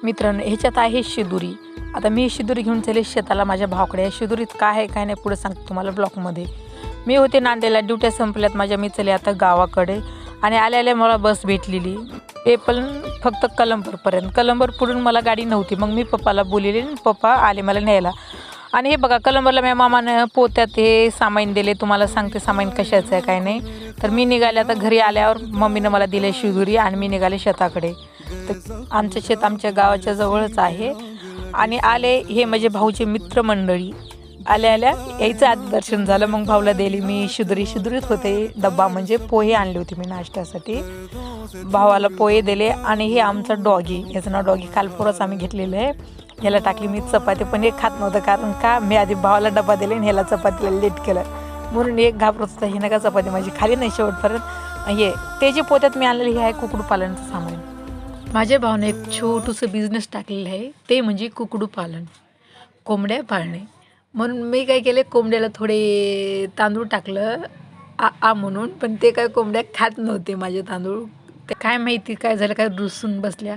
मित्रांनो, ह्याच्यात आहे शिदुरी. आता मी ही शिदुरी घेऊन चालले शेताला माझ्या भावाकडे. शिदुरीत काय आहे काय नाही पुढे सांगते तुम्हाला ब्लॉकमध्ये. मी होते नांदेडला, ड्युट्या संपल्यात माझ्या. मी चले आता गावाकडे आणि आल्या मला बस भेटलेली. ते पण फक्त कलंबरपर्यंत. कलंबर पुढून मला गाडी नव्हती. मग मी पप्पाला बोलले, पप्पा आले मला न्यायला. आणि हे बघा, कलंबरला माझ्या मामानं पोत्यात हे सामान दिले. तुम्हाला सांगते सामान कशाचं आहे काय नाही. तर मी निघाले. आता घरी आल्यावर मम्मीनं मला दिले शिदुरी आणि मी निघाले शेताकडे. तर आमचं शेत आमच्या गावाच्या जवळच आहे. आणि आले हे माझे भाऊचे मित्रमंडळी. आल्या यायचं आधी दर्शन झालं. मग भाऊला दिली मी शिदुरीत होते डब्बा, म्हणजे पोहे आणले होते मी नाश्त्यासाठी. भावाला पोहे दिले. आणि हे आमचं डॉगी, याचं नाव डॉगी, कालपुरच आम्ही घेतलेलं आहे. ह्याला टाकली मी चपाती, पण हे खात नव्हतं. कारण का मी आधी भावाला डबा दिले आणि ह्याला चपातीला लेट केलं म्हणून एक घाबरत होता. हे नका चपाती माझी खाली नाही शेवटपर्यंत. हे ते जे पोत्यात मी आणलेलं हे आहे कुक्कुटपालनचं सामान. माझ्या भावाने एक छोटंसं बिझनेस टाकलेलं आहे, ते म्हणजे कुक्कुटपालन, कोंबड्या पाळणे. म्हणून मी काय केले, कोंबड्याला थोडे तांदूळ टाकलं आ म्हणून. पण ते काय कोंबड्या खात नव्हते माझे तांदूळ. ते काय माहिती काय झालं, काय रुसून बसल्या.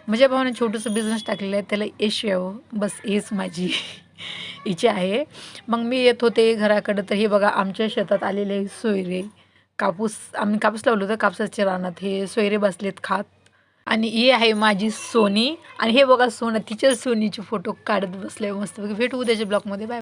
माझ्या भावाने छोटंसं बिझनेस टाकलेलं आहे, त्याला यश यावं बस हेच माझी इच्छा आहे. मग मी येत होते घराकडं. तर हे बघा आमच्या शेतात आलेले सोयरे. आम्ही कापूस लावलं होतं, कापसाच्या रानात हे सोयरे बसलेत खात. आणि ही आहे माझी सोनी. आणि हे बघा सोनं, तिच्या सोनीचे फोटो काढत बसले मस्त. भेटू उद्याच्या ब्लॉगमध्ये. बाय.